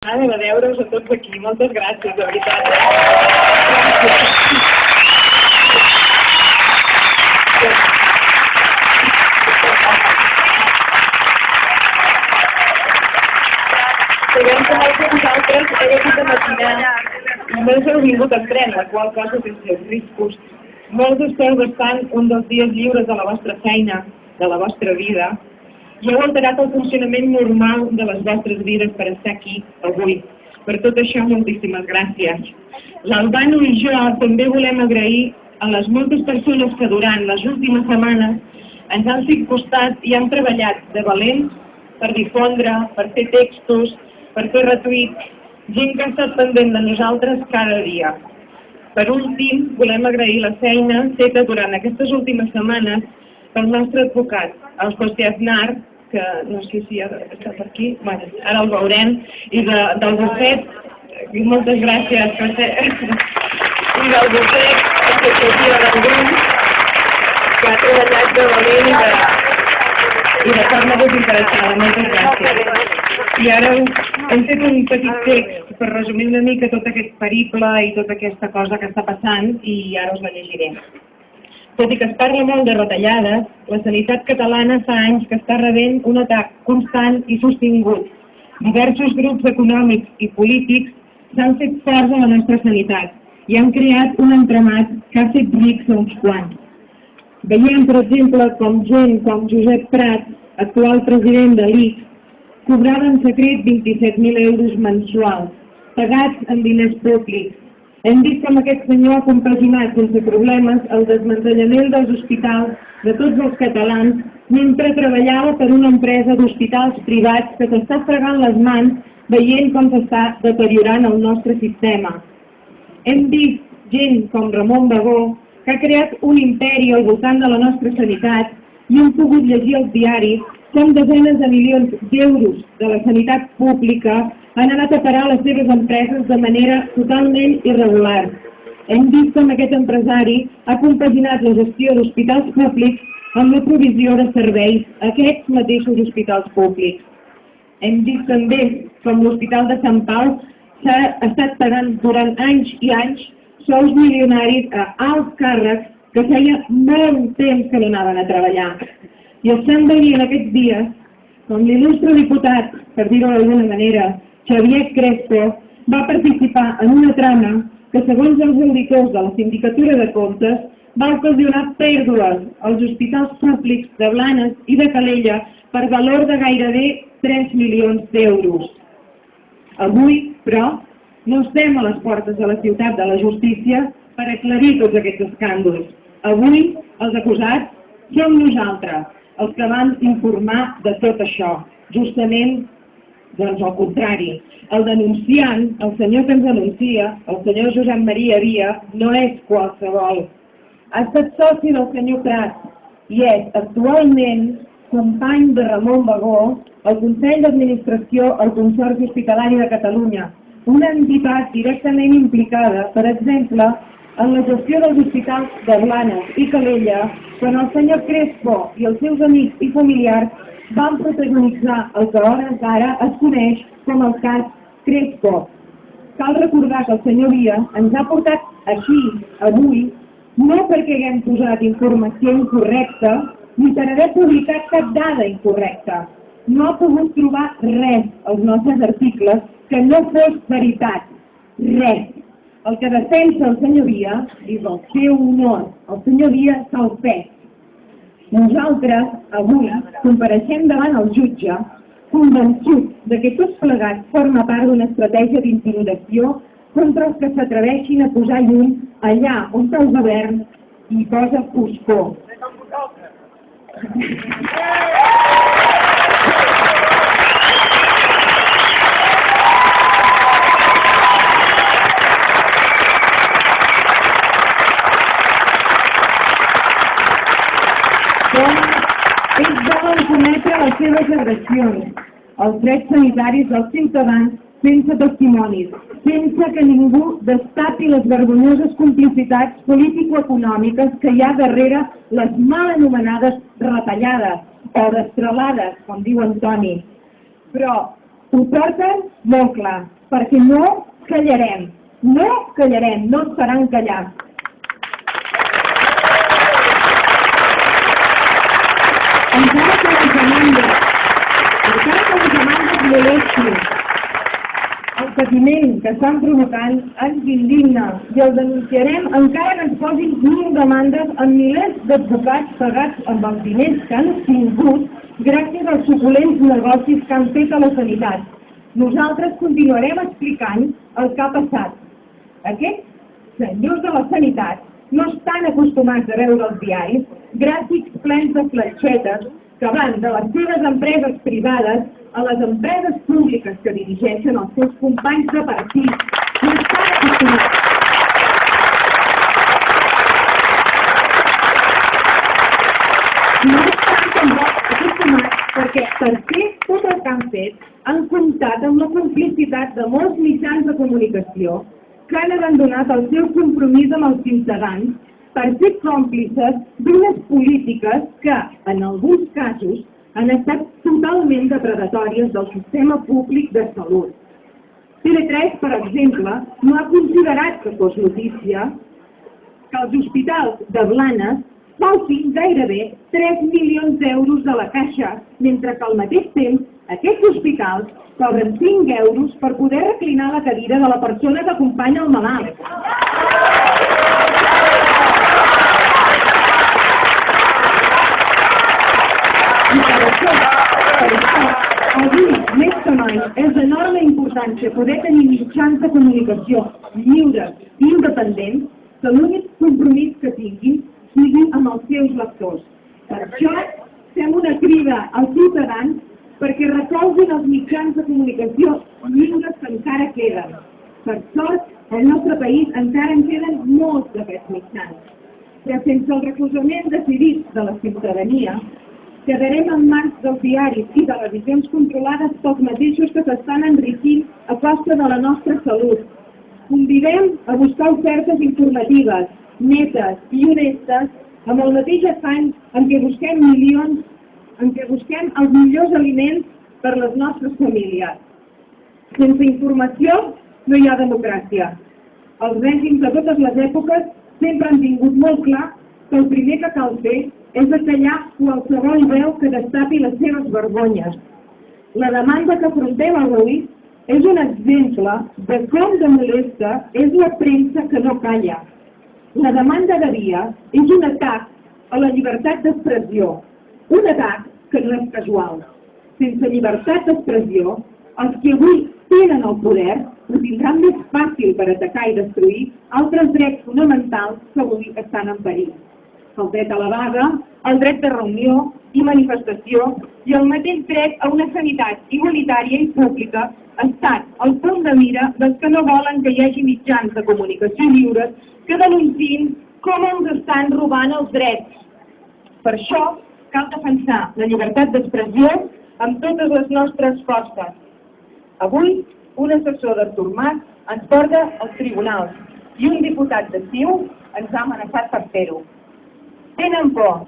il·lusionada de veure-us a tots aquí. Moltes gràcies, de veritat. Sabem que molts de vosaltres heu hagut de maquinar i només heu vingut en tren, la qual cosa té els seus riscos. Molts esteu bastant un dels dies lliures de la vostra feina, de la vostra vida, i heu alterat el funcionament normal de les vostres vides per estar aquí avui. Per tot això, moltíssimes gràcies. L'Albano i jo també volem agrair a les moltes persones que durant les últimes setmanes ens han costat i han treballat de valents per difondre, per fer textos, per fer retuits, gent que ha estat pendent de nosaltres cada dia. Per últim, volem agrair la feina feta durant aquestes últimes setmanes pel nostre advocat, el José Aznar, que no sé si està per aquí, bueno, ara el veurem, i del bufet, moltes gràcies, José, i del bufet, associatiu d'Angún, que ha treballat de valent i de forma desinteressada. Moltes gràcies. I ara hem fet un petit text per resumir una mica tot aquest periple i tota aquesta cosa que està passant i ara us la llegiré. Tot i que es parla molt de retallades, la sanitat catalana fa anys que està rebent un atac constant i sostingut. Diversos grups econòmics i polítics s'han fet forts a la nostra sanitat i han creat un entramat que ha fet rics a uns quants. Veiem, per exemple, com gent com Josep Prat, actual president de l'ICS, cobrava en secret 27.000 euros mensuals, pagats en diners públics. Hem vist com aquest senyor ha compaginat sense problemes el desmantellament dels hospitals de tots els catalans mentre treballava per una empresa d'hospitals privats que s'està fregant les mans veient com s'està deteriorant el nostre sistema. Hem vist gent com Ramon Bagó, que ha creat un imperi al voltant de la nostra sanitat i hem pogut llegir als diaris com desenes de milions d'euros de la sanitat pública han anat a parar a les seves empreses de manera totalment irregular. Hem vist com aquest empresari ha compaginat la gestió d'hospitals públics amb la provisió de serveis a aquests mateixos hospitals públics. Hem vist també com l'Hospital de Sant Pau s'ha estat pagant durant anys i anys sous milionaris a alts càrrecs que feia molt temps que no anaven a treballar. I estem veient aquests dies com l'il·lustre diputat, per dir-ho d'alguna manera, Xavier Crespo, va participar en una trama que, segons els auditors de la Sindicatura de Comptes, va ocasionar pèrdues als hospitals públics de Blanes i de Calella per valor de gairebé 3 milions d'euros. Avui, però, no estem a les portes de la ciutat de la justícia per aclarir tots aquests escàndols. Avui, els acusats som nosaltres, els que van informar de tot això. Justament, doncs, al contrari. El denunciant, el senyor que ens denuncia, el senyor Josep Maria Via, no és qualsevol. Ha estat soci del senyor Prat i és actualment company de Ramon Bagó al Consell d'Administració al Consorci Hospitalari de Catalunya, una entitat directament implicada, per exemple, en la gestió dels hospitals de Blanes i Calella, quan el senyor Crespo i els seus amics i familiars van protagonitzar el que a hores d'ara es coneix com el cas Crespo. Cal recordar que el senyor Via ens ha portat aquí, avui, no perquè haguem posat informació incorrecta, ni per haver publicat cap dada incorrecta. No ha pogut trobar res als nostres articles que no fos veritat. Res. El que defensa el senyor Via és el seu honor. El senyor Via s'ha ofès. Nosaltres, avui, compareixem davant el jutge, convençuts que tots plegats forma part d'una estratègia d'intimidació contra els que s'atreveixin a posar llum allà on el govern hi posa foscor. Ells volen cometre les seves agressions, els drets sanitaris dels ciutadans sense testimonis, sense que ningú destapi les vergonyoses complicitats político-econòmiques que hi ha darrere les mal anomenades retallades o destrelades, com diu Antoni. Però Ho porten molt clar, perquè no callarem, no callarem, no ens faran callar. Encara que les demandes molestin, el patiment que estan provocant ens indigna i el denunciarem encara que ens posin 1.000 demandes amb milers d'advocats pagats amb els diners que han obtingut gràcies als suculents negocis que han fet a la sanitat. Nosaltres continuarem explicant el que ha passat. Aquests senyors de la sanitat no estan acostumats a veure els diaris, gràfics plens de fletxetes que van de les seves empreses privades a les empreses públiques que dirigeixen els seus companys de partit. No estan acostumats. No estan tampoc acostumats perquè per fer tot el que han fet han comptat amb la complicitat de molts mitjans de comunicació que han abandonat el seu compromís amb els ciutadans per ser còmplices d'unes polítiques que, en alguns casos, han estat totalment depredatòries del sistema públic de salut. TV3, per exemple, no ha considerat que fos notícia que els hospitals de Blanes faltin gairebé 3 milions d'euros de la caixa, mentre que al mateix temps aquests hospitals cobren 5 euros per poder reclinar la cadira de la persona que acompanya el malalt. I per això, avui, més que mai, és d'enorme importància poder tenir mitjans de comunicació lliures i independents que l'únic compromís que tinguin sigui amb els seus lectors. Per això, fem una crida als ciutadans perquè recolzin els mitjans de comunicació lliures que encara queden. Per sort, al nostre país encara en queden molts d'aquests mitjans. Però sense el recolzament decidit de la ciutadania, quedarem en mans dels diaris i televisions controlades pels mateixos que s'estan enriquint a costa de la nostra salut. Convidem a buscar ofertes informatives, netes i honestes, amb el mateix afany en què busquem els millors aliments per a les nostres famílies. Sense informació no hi ha democràcia. Els règims de totes les èpoques sempre han tingut molt clar que el primer que cal fer és acallar qualsevol veu que destapi les seves vergonyes. La demanda que afrontem avui és un exemple de com de molesta és la premsa que no calla. La demanda de dia és un atac a la llibertat d'expressió, un atac que no és casual. Sense llibertat d'expressió, els que avui tenen el poder ho tindran més fàcil per atacar i destruir altres drets fonamentals que avui estan en perill. El dret a la vaga, el dret de reunió i manifestació i el mateix dret a una sanitat igualitària i pública ha estat el punt de mira dels que no volen que hi hagi mitjans de comunicació lliures que denunciïn com ens estan robant els drets. Per això cal defensar la llibertat d'expressió amb totes les nostres forces. Avui, un assessor d'Artur Mas ens porta als tribunals i un diputat de CiU ens ha amenaçat per fer-ho. Tenen por.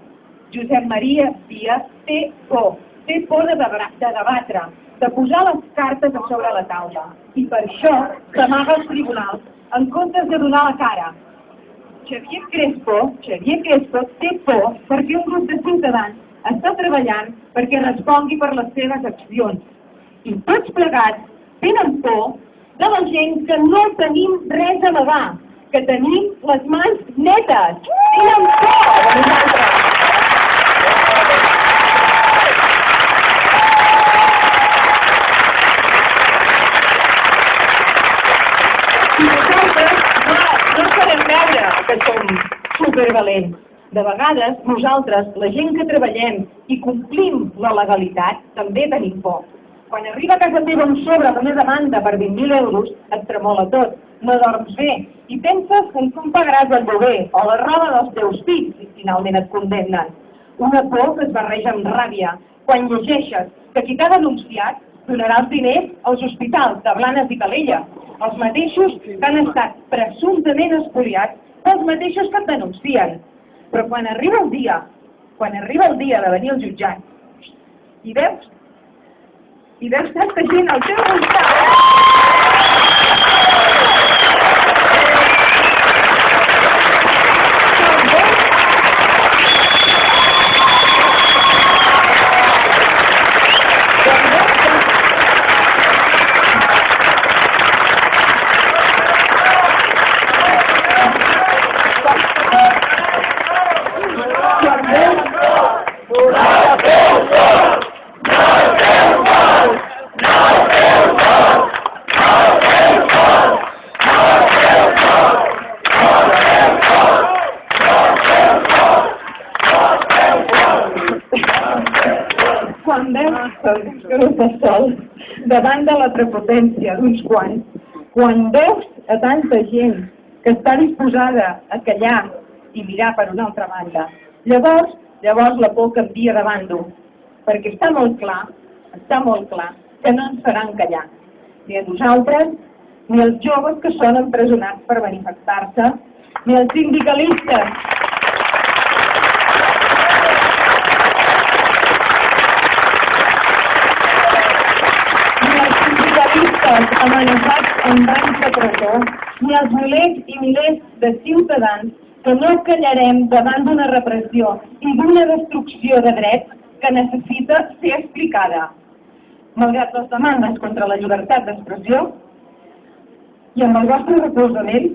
Josep Maria Díaz té por de debatre, de posar les cartes a sobre la taula. I per això s'amaga als tribunals en comptes de donar la cara. Xavier Crespo té por perquè un grup de ciutadans està treballant perquè respongui per les seves accions. I tots plegats tenen por de la gent que no tenim res a amagar, que tenim les mans netes. Tenen por de nosaltres. I nosaltres no sabem veure que som supervalents. De vegades, nosaltres, la gent que treballem i complim la legalitat, també tenim por. Quan arriba a casa teva un sobre d'una demanda per 20.000 euros, et tremola tot, no dorms bé i penses en com pagaràs el lloguer o la roba dels teus fills si finalment et condemnen. Una por que es barreja amb ràbia quan llegeixes que qui t'ha denunciat donarà els diners als hospitals de Blanes i Calella, els mateixos que han estat presumptament espoliats pels mateixos que et denuncien. Però quan arriba el dia de venir al jutjat i veus i veus tanta gent al teu costat. Quan veus sol, davant de la prepotència d'uns quants, quan veus a tanta gent que està disposada a callar i mirar per una altra banda, llavors la por canvia de bàndol, perquè està molt clar que no ens faran callar, ni a nosaltres, ni els joves que són empresonats per manifestar-se, ni els sindicalistes. Amenaçats amb anys de presó, ni els milers i milers de ciutadans que no callarem davant d'una repressió i d'una destrucció de drets que necessita ser explicada. Malgrat les demandes contra la llibertat d'expressió i amb el vostre recolzament,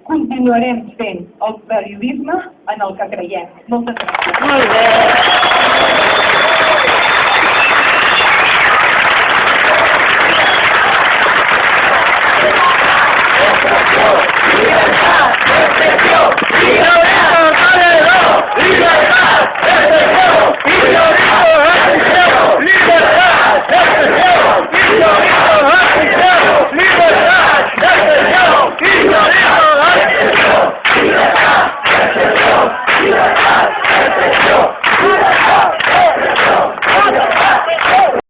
continuarem fent el periodisme en el que creiem. Moltes gràcies. Molt bé.